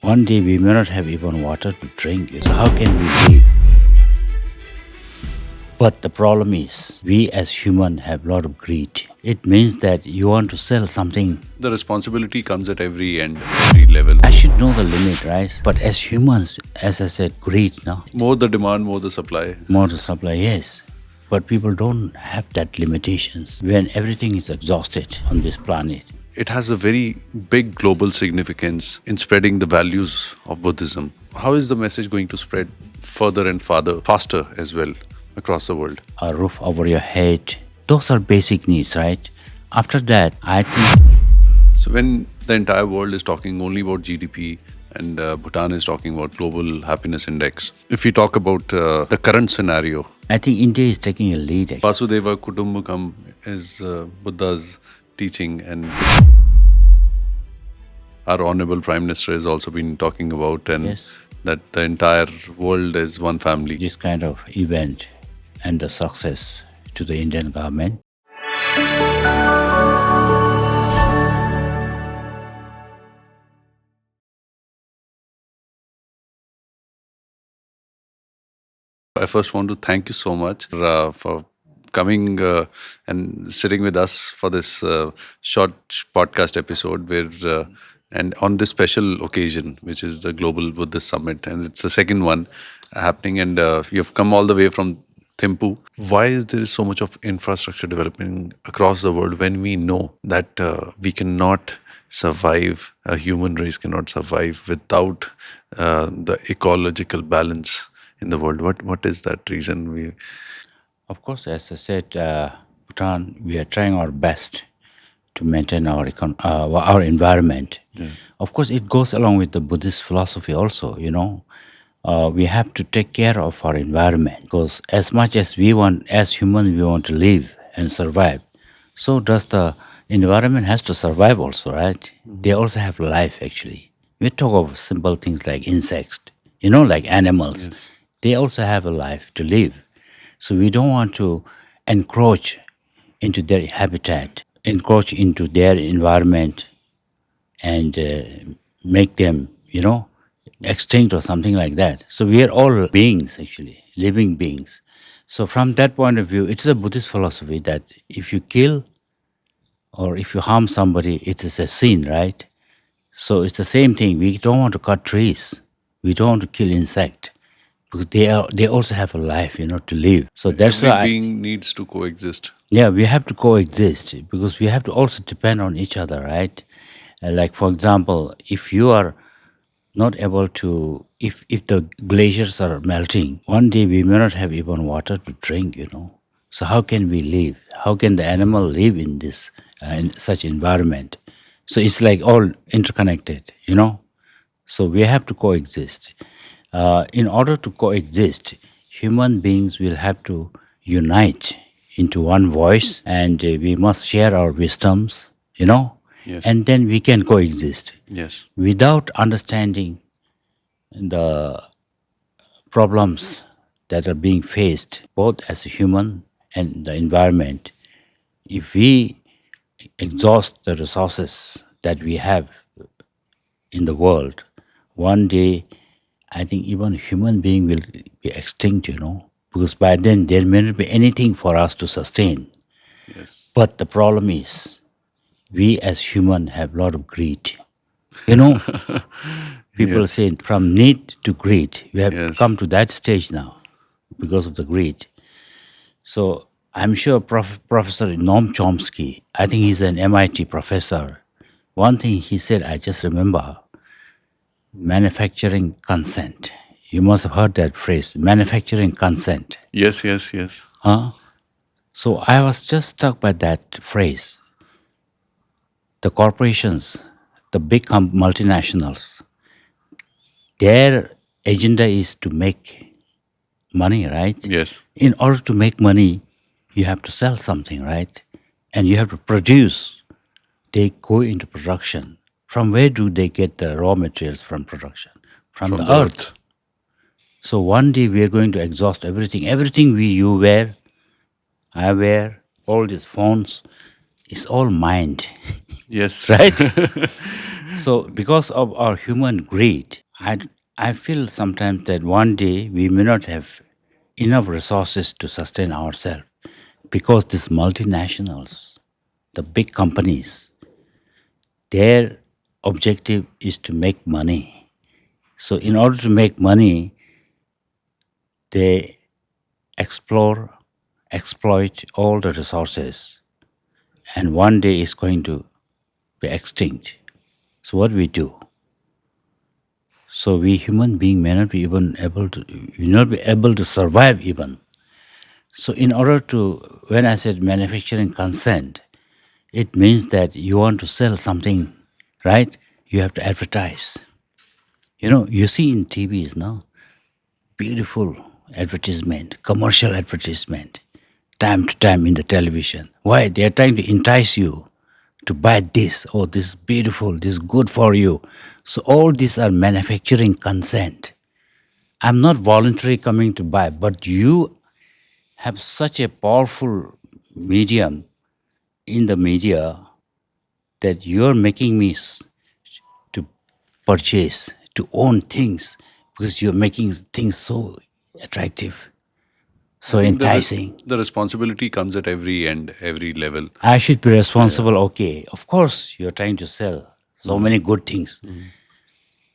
One day we may not have even water to drink. So how can we live? But the problem is, we as humans have a lot of greed. It means that you want to sell something. The responsibility comes at every end, every level. I should know the limit, right? But as humans, as I said, greed, no? More the demand, more the supply. More the supply, yes. But people don't have that limitations when everything is exhausted on this planet. It has a very big global significance in spreading the values of Buddhism. How is the message going to spread further and farther, faster as well, across the world? A roof over your head, those are basic needs, right? After that, I think... So when the entire world is talking only about GDP and Bhutan is talking about Global Happiness Index, if we talk about the current scenario, I think India is taking a lead. Vasudeva Kutumbakam is Buddha's teaching, and our Honorable Prime Minister has also been talking about, and Yes. that the entire world is one family. This kind of event and the success to the Indian government. I first want to thank you so much for coming and sitting with us for this short podcast episode where and on this special occasion, which is the Global Buddhist Summit, and it's the second one happening, and you've come all the way from Thimphu. Why is there so much of infrastructure developing across the world when we know that we cannot survive, a human race cannot survive without the ecological balance in the world? What is that reason? Of course, as I said, Bhutan, we are trying our best to maintain our environment. Of course, it goes along with the Buddhist philosophy also, you know. We have to take care of our environment because as much as we want, as humans, we want to live and survive. So does the environment has to survive also, right? They also have life, actually. We talk of simple things like insects, you know, like animals. Yes. They also have a life to live. So we don't want to encroach into their habitat, encroach into their environment and make them, you know, extinct or something like that. So we are all beings, actually, living beings. So from that point of view, it's a Buddhist philosophy that if you kill or if you harm somebody, it is a sin, right? So it's the same thing. We don't want to cut trees. We don't want to kill insects because they also have a life, you know, to live. So that's Every why being needs to coexist. yeah, we have to coexist because we have to also depend on each other, right? Like for example, if you are not able to, if the glaciers are melting, one day we may not have even water to drink, you know. So how can we live? How can the animal live in this in such environment? So it's like all interconnected, you know. So we have to coexist. In order to coexist, human beings will have to unite into one voice, and we must share our wisdoms, you know, Yes. and then we can coexist. Yes. Without understanding the problems that are being faced, both as a human and the environment, if we exhaust the resources that we have in the world, one day I think even human being will be extinct, you know, because by then there may not be anything for us to sustain. Yes. But the problem is, we as human have a lot of greed. You know, people say from need to greed. We have Yes. come to that stage now because of the greed. So I'm sure Professor Noam Chomsky, I think he's an MIT professor. One thing he said, I just remember, manufacturing consent. You must have heard that phrase, manufacturing consent. Yes. Yes. Yes. Huh? So I was just struck by that phrase. The corporations, the big multinationals, their agenda is to make money, right? Yes. In order to make money, you have to sell something, right? And you have to produce. They go into production. From where do they get the raw materials from production? From the earth. So one day we are going to exhaust everything. Everything you wear, I wear, all these phones, is all mined. Yes. Right? So because of our human greed, I feel sometimes that one day we may not have enough resources to sustain ourselves because these multinationals, the big companies, their objective is to make money. So in order to make money, they explore, exploit all the resources, and one day it's going to be extinct. So what we do? So we human being may not be even able to, will not be able to survive even. So in order to, when I said manufacturing consent, it means that you want to sell something, right? You have to advertise. You know, you see in TVs now, beautiful advertisement, commercial advertisement, time to time in the television. Why? They are trying to entice you to buy this. Oh, this is beautiful, this is good for you. So all these are manufacturing consent. I'm not voluntarily coming to buy, but you have such a powerful medium in the media that you're making me to purchase, to own things, because you're making things so attractive, I so think enticing. the responsibility comes at every end, every level. I should be responsible. Okay, of course, you're trying to sell so many good things.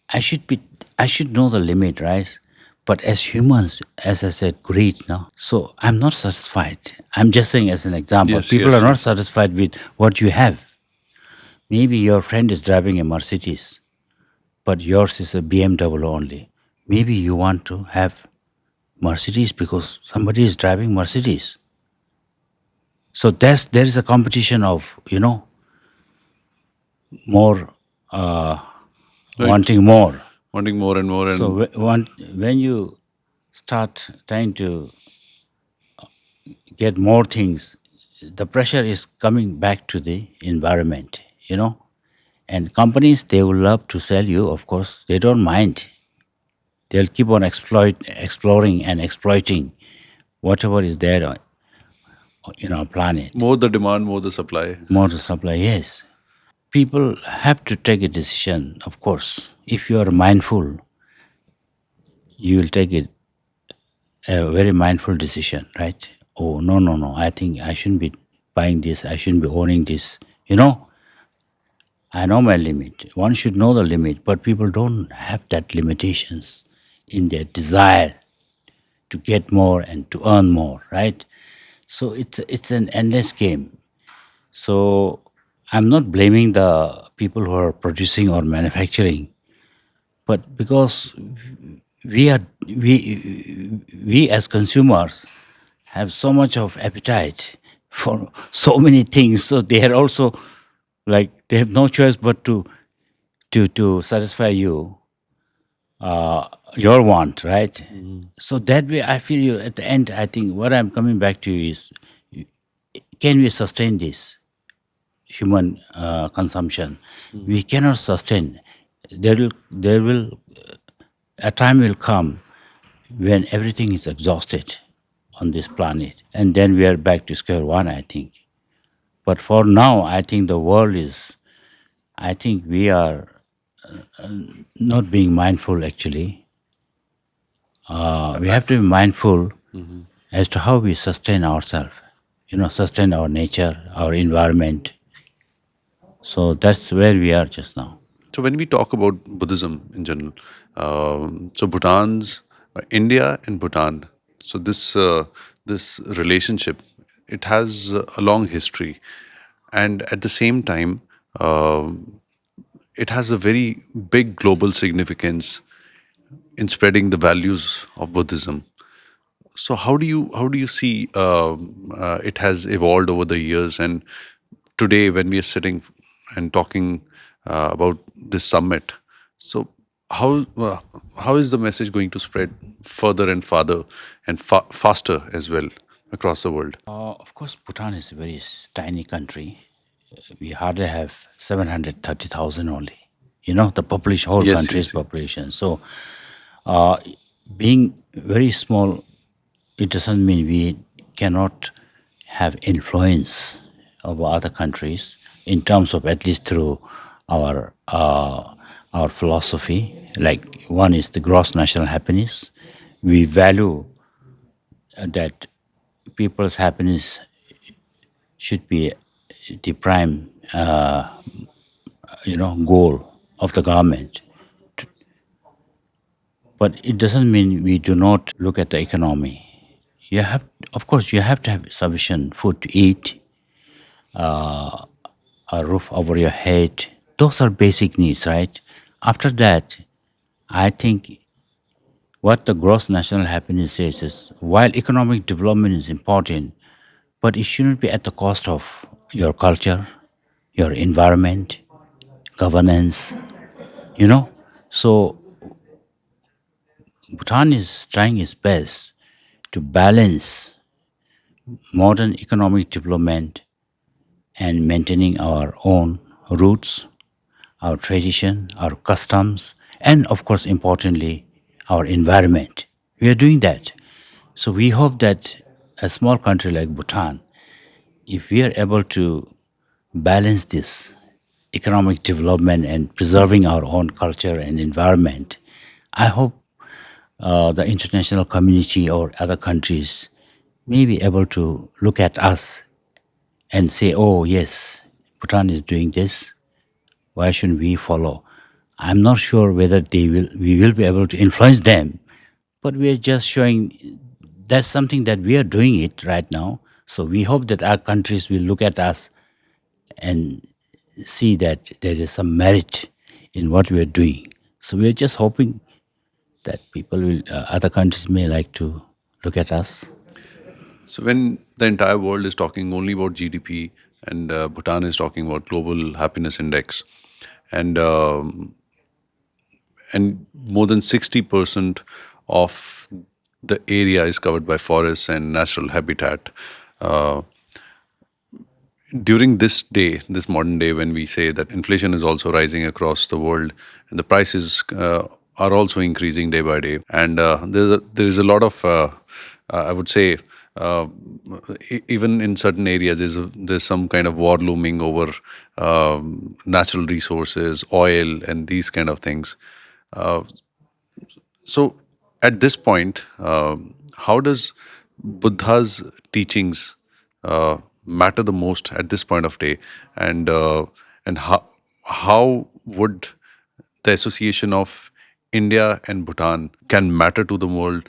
I should be. I should know the limit, right? But as humans, as I said, greed, no. So I'm not satisfied. I'm just saying as an example. Yes, People are yes, not yes. satisfied with what you have. Maybe your friend is driving a Mercedes, but yours is a BMW only. Maybe you want to have Mercedes because somebody is driving Mercedes. So there is a competition of more Right. wanting more. Wanting more and more, and So when you start trying to get more things, the pressure is coming back to the environment, And companies, they will love to sell you, of course. They don't mind. They'll keep on exploring and exploiting whatever is there in our planet. more the demand, more the supply. More to supply, yes. People have to take a decision, of course. If you are mindful, you will take it a very mindful decision, right? Oh, no, no, no. I think I shouldn't be buying this. I shouldn't be owning this. I know my limit. One should know the limit, but people don't have that limitations in their desire to get more and to earn more, right? So it's an endless game. So I'm not blaming the people who are producing or manufacturing, but because we are we as consumers have so much of appetite for so many things, so they are also like they have no choice but to satisfy your want, right? So that way I feel you at the end. I think what I'm coming back to is, can we sustain this human consumption? We cannot sustain. There will a time will come when everything is exhausted on this planet, and then we are back to square one, I think. But for now, I think the world is, I think we are not being mindful actually. We have to be mindful as to how we sustain ourselves, sustain our nature, our environment. So that's where we are just now. So when we talk about Buddhism in general, so Bhutan's India and Bhutan. So this relationship, it has a long history, and at the same time, it has a very big global significance in spreading the values of Buddhism. So how do you see it has evolved over the years, and today when we are sitting and talking about this summit, so how uh, how is the message going to spread further and farther and faster as well across the world? Of course, Bhutan is a very tiny country. We hardly have 730,000 only. The population, whole Yes, country's yes, yes. population. So, being very small, it doesn't mean we cannot have influence over other countries in terms of at least through our our philosophy. Like one is the gross national happiness. We value that people's happiness should be the prime, goal of the government. But it doesn't mean we do not look at the economy. You have, of course, you have to have sufficient food to eat, a roof over your head. Those are basic needs, right? After that, I think what the gross national happiness says is while economic development is important, but it shouldn't be at the cost of your culture, your environment, governance, you know. So Bhutan is trying its best to balance modern economic development and maintaining our own roots, our tradition, our customs, and of course, importantly, our environment. We are doing that. So we hope that a small country like Bhutan, if we are able to balance this economic development and preserving our own culture and environment, I hope the international community or other countries may be able to look at us and say, oh, yes, Bhutan is doing this. Why shouldn't we follow? I'm not sure whether we will be able to influence them, but we are just showing that's something that we are doing it right now. So we hope that our countries will look at us and see that there is some merit in what we are doing. So we are just hoping that people will, other countries may like to look at us. So when the entire world is talking only about GDP and Bhutan is talking about Global Happiness Index, and more than 60% of the area is covered by forests and natural habitat. Uh, During this day, this modern day, when we say that inflation is also rising across the world and the prices are also increasing day by day, and there is a lot of, I would say, uh, even in certain areas, there's some kind of war looming over natural resources, oil, and these kind of things. So, at this point, how does Buddha's teachings matter the most at this point of day, and how would the association of India and Bhutan can matter to the world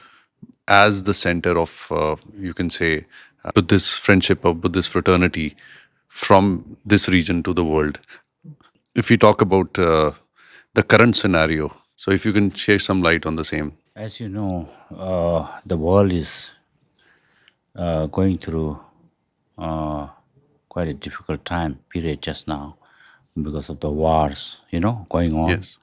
as the center of, you can say, Buddhist friendship of Buddhist fraternity from this region to the world? If we talk about the current scenario, so if you can share some light on the same. As you know, the world is going through uh, quite a difficult time period just now because of the wars, going on. Yes.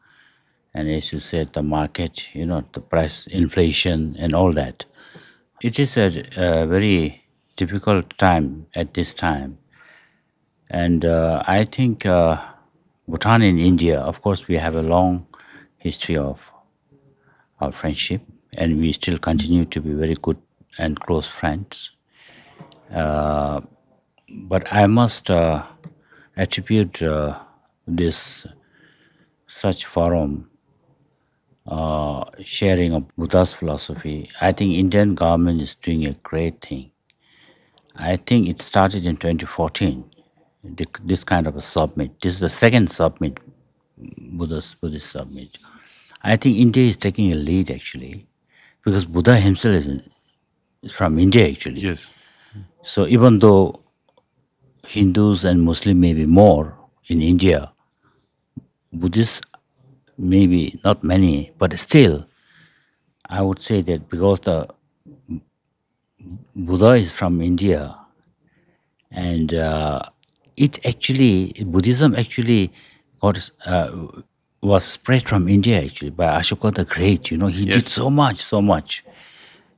And as you said, the market, the price, inflation, and all that. It is a very difficult time at this time. And I think Bhutan and India, of course, we have a long history of our friendship, and we still continue to be very good and close friends. But I must attribute this such forum sharing of Buddha's philosophy. I think Indian government is doing a great thing. I think it started in 2014. This kind of a summit. This is the second summit, Buddhist summit. I think India is taking a lead actually, because Buddha himself is from India actually. Yes. So even though Hindus and Muslim may be more in India, Buddhists maybe not many, but still, I would say that because the Buddha is from India, and it actually Buddhism actually got was spread from India actually by Ashoka the Great. He did Yes. so much,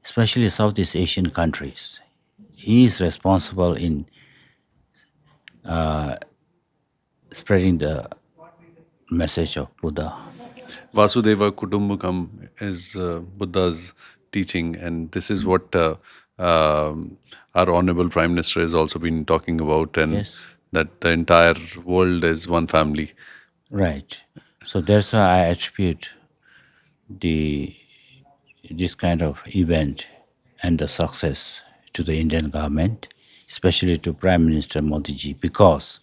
especially Southeast Asian countries. He is responsible in spreading the message of Buddha. Vasudeva Kutumbakam is Buddha's teaching, and this is what our Honorable Prime Minister has also been talking about, and Yes. that the entire world is one family. Right. So that's why I attribute the this kind of event and the success to the Indian government, especially to Prime Minister Modi ji, because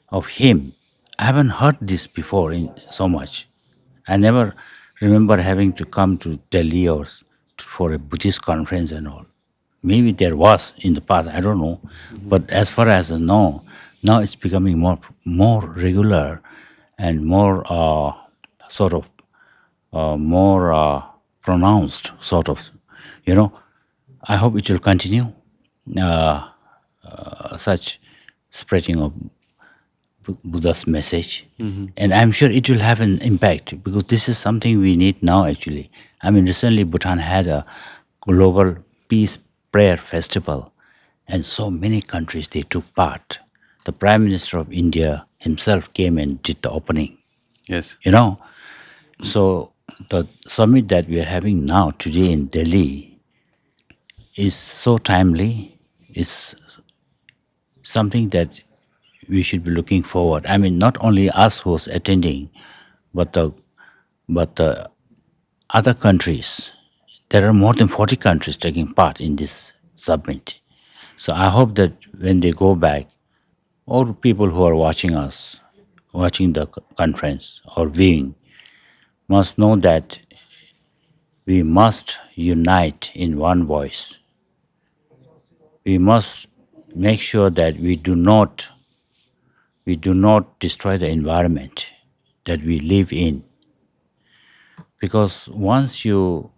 of him. I haven't heard this before in so much. I never remember having to come to Delhi for a Buddhist conference and all. Maybe there was in the past, I don't know. But as far as I know, now it's becoming more regular and more sort of more pronounced, sort of. You know, I hope it will continue uh, such spreading of Buddha's message. And I'm sure it will have an impact because this is something we need now actually. I mean, recently Bhutan had a global peace prayer festival and so many countries they took part. The Prime Minister of India himself came and did the opening, Yes. you know. So the summit that we are having now today in Delhi is so timely, is something that we should be looking forward. I mean, not only us who's attending, but the other countries. There are more than 40 countries taking part in this summit. So I hope that when they go back, all people who are watching us, watching the conference or viewing, must know that we must unite in one voice. We must make sure that we do not destroy the environment that we live in, because once you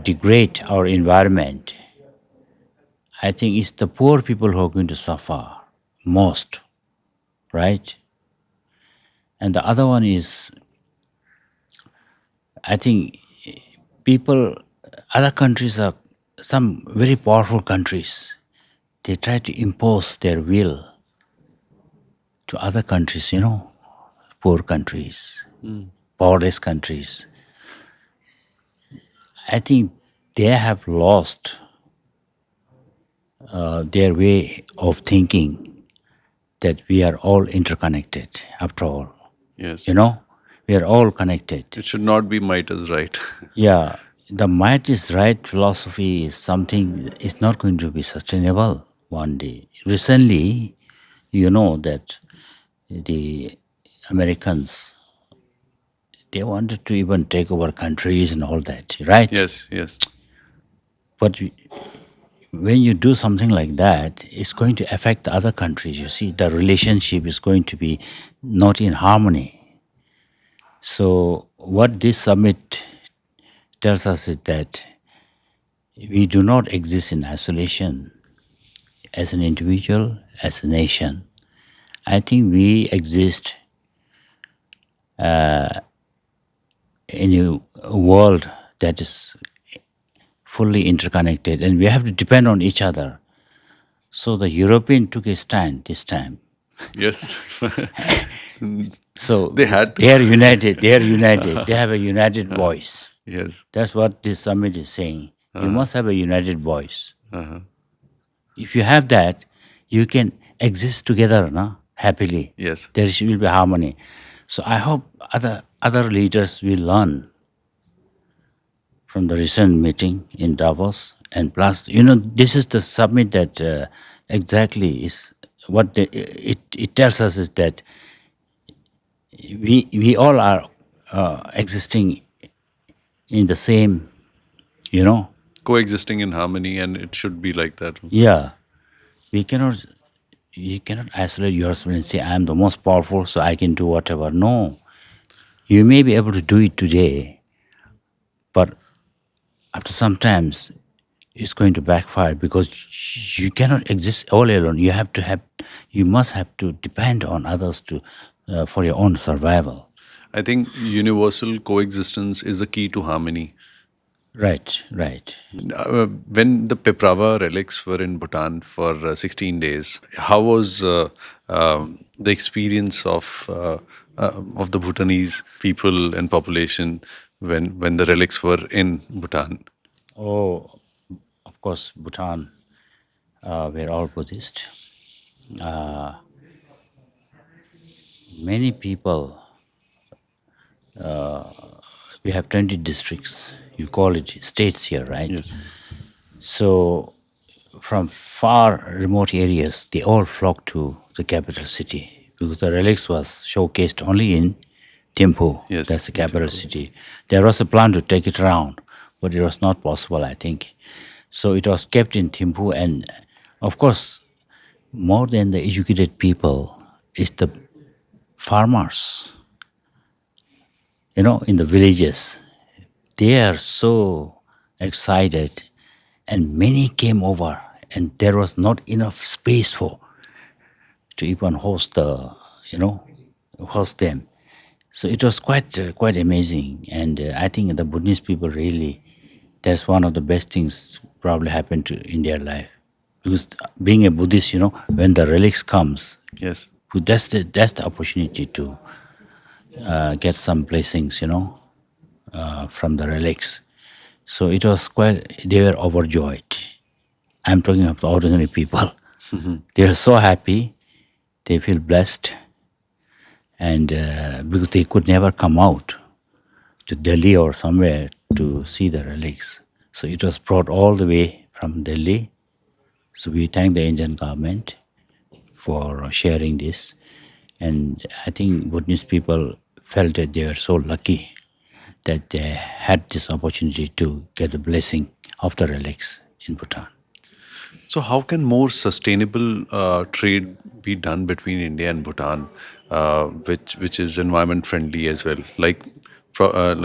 degrade our environment, I think it's the poor people who are going to suffer most, right? And the other one is, I think people, other countries are some very powerful countries. They try to impose their will to other countries, poor countries, powerless countries. I think they have lost their way of thinking that we are all interconnected after all. Yes. We are all connected. It should not be might is right. Yeah, the might is right philosophy is something is not going to be sustainable one day. Recently, you know that the Americans, they wanted to even take over countries and all that, right? Yes, yes. But when you do something like that, it's going to affect the other countries. You see, the relationship is going to be not in harmony. So, what this summit tells us is that we do not exist in isolation as an individual, as a nation. I think we exist in a world that is fully interconnected and we have to depend on each other. So the European took a stand this time. Yes. So They had to. they are united. They are united. They have a united voice. Yes. That's what this summit is saying. You must have a united voice. Uh-huh. If you have that, you can exist together, happily. Yes. There will be harmony. So I hope other leaders will learn from the recent meeting in Davos, and plus, this is the summit that exactly is what it tells us is that we all are existing in the same, Coexisting in harmony, and it should be like that. yeah. We cannot you cannot isolate yourself and say I am the most powerful, so I can do whatever. No, you may be able to do it today, but after some times it's going to backfire because you cannot exist all alone. You must have to depend on others to for your own survival. I think universal coexistence is the key to harmony. Right, right. When the Piprava relics were in Bhutan for 16 days, how was the experience of the Bhutanese people and population when the relics were in Bhutan? Oh, of course, Bhutan, we're all Buddhist. many people, we have 20 districts, you call it states here, right? Yes. So from far remote areas, they all flocked to the capital city because the relics was showcased only in Thimphu. Yes. That's the In capital Thimphu. city. There was a plan to take it around, but it was not possible, I think. So it was kept in Thimphu, and of course, more than the educated people, is the farmers. In the villages, they are so excited, and many came over, and there was not enough space for to even host them. So it was quite amazing, and I think the Buddhist people really, that's one of the best things probably happened to in their life, because being a Buddhist, when the relics comes, Yes. that's the opportunity to get some blessings, from the relics. So it was they were overjoyed. I'm talking of the ordinary people. They are so happy, they feel blessed, and because they could never come out to Delhi or somewhere to see the relics. So it was brought all the way from Delhi. So we thank the Indian government for sharing this. And I think Buddhist people felt that they were so lucky that they had this opportunity to get the blessing of the relics in Bhutan. So, how can more sustainable trade be done between India and Bhutan, which is environment friendly as well? Like uh,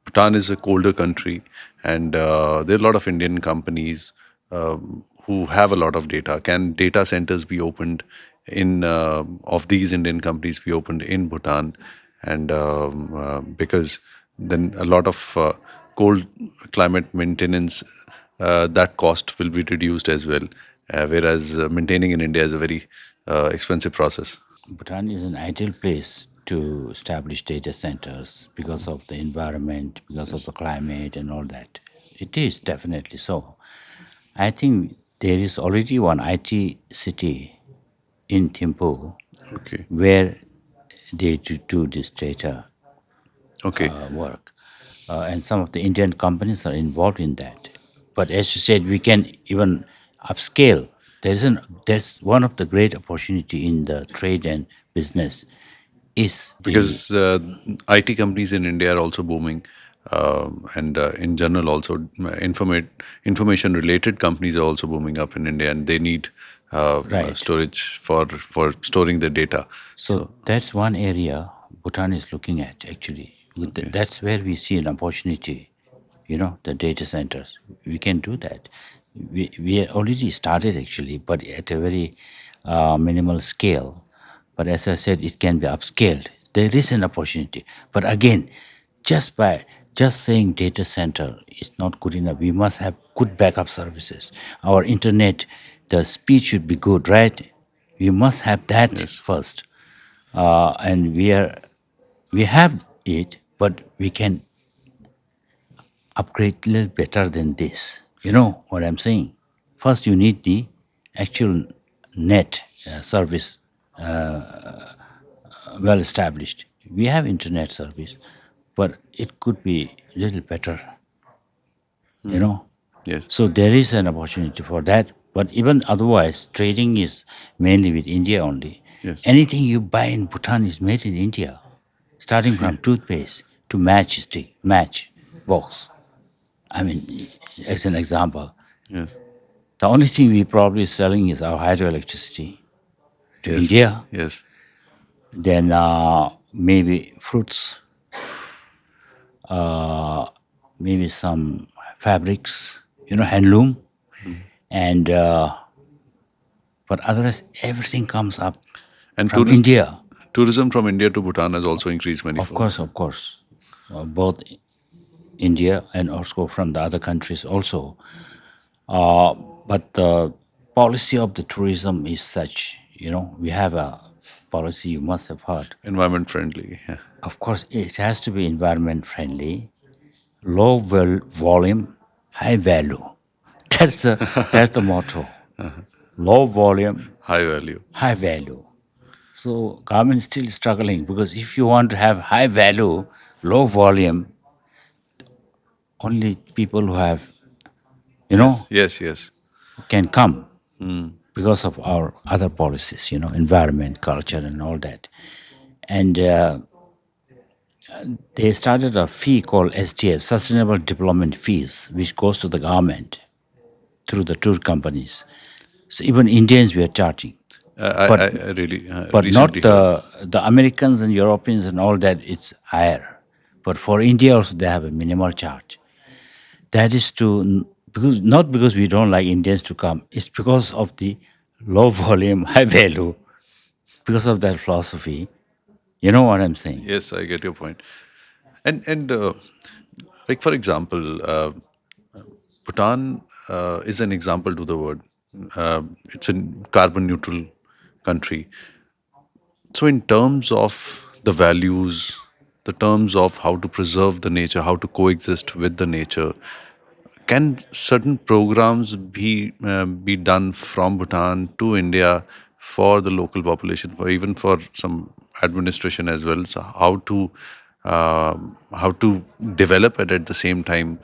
Bhutan is a colder country, and there are a lot of Indian companies who have a lot of data. Can data centers be opened in of these Indian companies be opened in Bhutan? And because then a lot of cold climate maintenance, that cost will be reduced as well. Whereas maintaining in India is a very expensive process. Bhutan is an ideal place to establish data centers because of the environment, because of Yes. the climate, and all that. It is definitely so. I think there is already one IT city in Thimphu Okay. where they do this data Okay. work. And some of the Indian companies are involved in that. But as you said, we can even upscale. That's one of the great opportunity in the trade and business is the Because IT companies in India are also booming, and in general also information related companies are also booming up in India, and they need right. storage for storing their data. So So that's one area Bhutan is looking at actually. okay, That's where we see an opportunity, the data centers. We can do that. We already started actually, but at a very minimal scale. But as I said, it can be upscaled. There is an opportunity. But again, just saying data center is not good enough. We must have good backup services. Our internet, the speed should be good, right? We must have that yes, first, and we have it, but we can upgrade a little better than this. You know what I'm saying? First, you need the actual net service well established. We have internet service, but it could be a little better. You know, yes, so there is an opportunity for that. But even otherwise, trading is mainly with India only. yes, Anything you buy in Bhutan is made in India, starting from toothpaste to match box. I mean, as an example, yes, the only thing we probably selling is our hydroelectricity to yes, India. yes. Then maybe fruits, maybe some fabrics, handloom, and but otherwise everything comes up And from India. tourism from India to Bhutan has also increased many Of course, folds. of course, both India and also from the other countries also. But the policy of the tourism is such, we have a policy you must have heard. Environment friendly. Yeah. Of course, it has to be environment friendly, low volume, high value. That's the motto. Low volume, High value. high value. So government is still struggling because if you want to have high value, low volume, only people who have, you Yes, know, yes, yes. can come because of our other policies, environment, culture, and all that. And they started a fee called SDF, Sustainable Development Fees, which goes to the government through the tour companies. So even Indians were charging, but I really not recently heard. the Americans and Europeans and all that. It's higher, but for India also they have a minimal charge. That is to because not because we don't like Indians to come. It's because of the low volume, high value. Because of that philosophy, you know what I'm saying? Yes, I get your point. And like for example, Bhutan is an example to the world. It's a carbon neutral country. So, in terms of the values, the terms of how to preserve the nature, how to coexist with the nature, can certain programs be done from Bhutan to India for the local population, for even for some administration as well? So, how to develop it at the same time,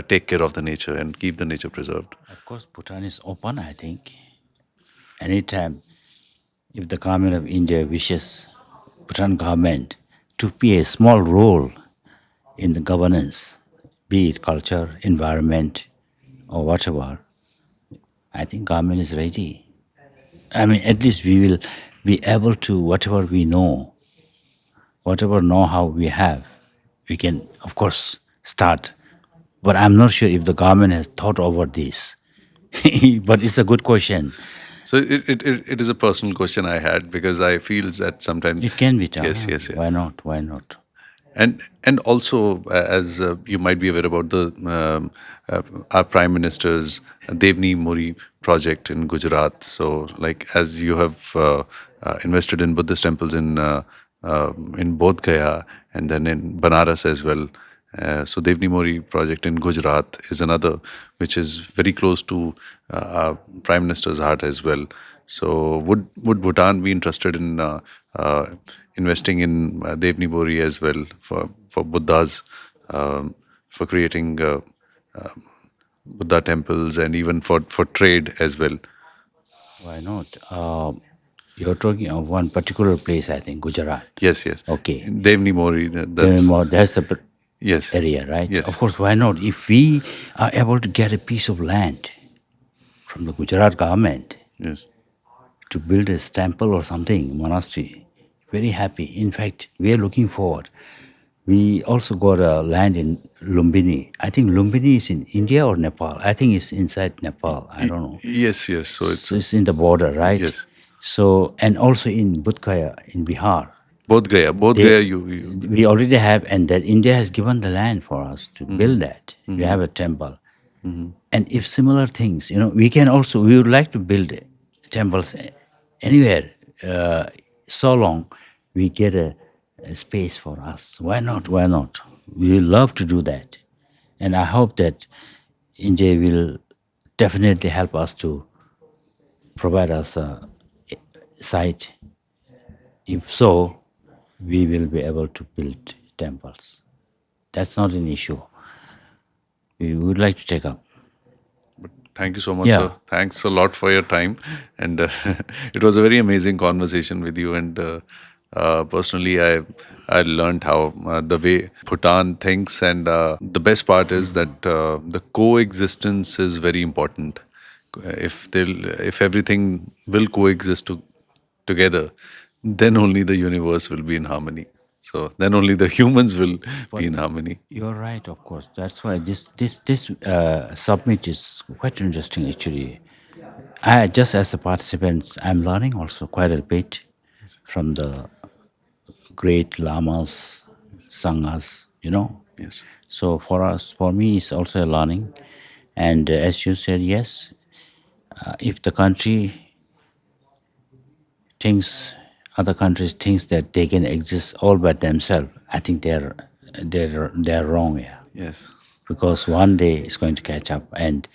take care of the nature and keep the nature preserved. Of course, Bhutan is open, I think. Anytime, if the government of India wishes Bhutan government to play a small role in the governance, be it culture, environment, or whatever, I think government is ready. I mean, at least we will be able to, whatever we know, whatever know-how we have, we can, of course, start. But I'm not sure if the government has thought over this. But it's a good question. So it is a personal question I had because I feel that sometimes, It can be yes, done. yes, yes. Why not? Why not? And also, as you might be aware about the our Prime Minister's Devni Muri project in Gujarat. So, like as you have invested in Buddhist temples in Bodh Gaya and then in Banaras as well. So Devni Mori project in Gujarat is another which is very close to our Prime Minister's heart as well. So would Bhutan be interested in investing in Devni Mori as well for Buddhas, for creating Buddha temples and even for trade as well? Why not? You're talking of one particular place, I think, Gujarat. Yes, yes. Okay. Devni Mori, That's the yes, area, right? Of yes. course, why not? If we are able to get a piece of land from the Gujarat government Yes. to build a temple or something, monastery, very happy. In fact, we are looking forward. We also got a land in Lumbini. I think Lumbini is in India or Nepal. I think it's inside Nepal. I don't know. Yes, yes. So So it's in the border, right? yes. So, and also in Budkaya in Bihar. Both They, Gaya, you we already have, and that India has given the land for us to build that. We have a temple. And if similar things, we can also, we would like to build temples anywhere, so long we get a space for us. Why not? Why not? We love to do that. And I hope that India will definitely help us to provide us a site. If so, we will be able to build temples. That's not an issue. We would like to take up. thank you so much, Yeah. sir. Thanks a lot for your time, and it was a very amazing conversation with you. And personally, I learned how the way Bhutan thinks, and the best part is that the coexistence is very important. If everything will coexist together, then only the universe will be in harmony. So then only the humans will be in harmony. You're right, of course. That's why this summit is quite interesting, actually. I just as a participant, I'm learning also quite a bit from the great lamas, sanghas. Yes. So for us, for me, it's also a learning. And as you said, yes, if the country thinks, other countries thinks that they can exist all by themselves, I think they're wrong. Yeah, Yes. because one day it's going to catch up, and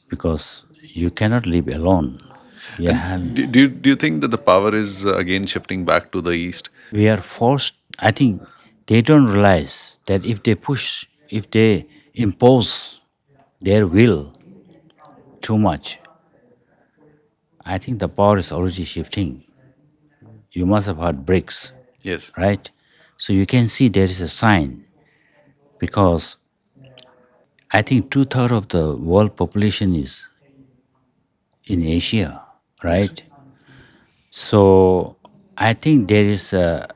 because you cannot live alone. Yeah, Do you think that the power is again shifting back to the east? we are forced. I think they don't realize that if they push, if they impose their will too much, I think the power is already shifting. You must have heard BRICS, Yes. right? So you can see there is a sign because I think two-thirds of the world population is in Asia, Yes. right? So I think there is a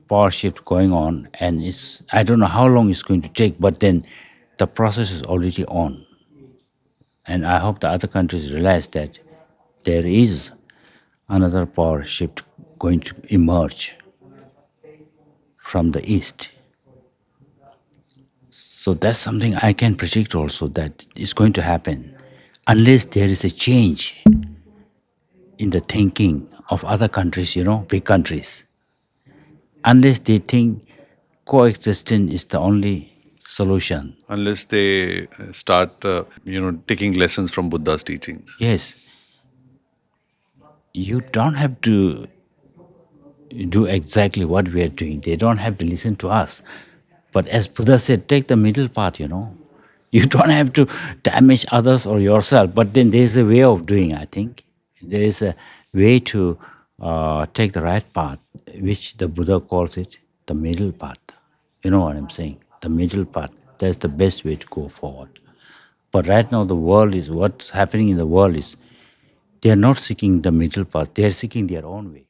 power shift going on, and it's I don't know how long it's going to take, but then the process is already on, and I hope the other countries realize that there is another power shift going to emerge from the east. So that's something I can predict also that is going to happen unless there is a change in the thinking of other countries, big countries. Unless they think coexistence is the only solution. Unless they start, taking lessons from Buddha's teachings. Yes, you don't have to do exactly what we are doing. They don't have to listen to us. But as Buddha said, take the middle path. You don't have to damage others or yourself. But then there's a way of doing, I think. There is a way to take the right path, which the Buddha calls it the middle path. You know what I'm saying? The middle path. That's the best way to go forward. But right now, what's happening in the world is they are not seeking the middle path. They are seeking their own way.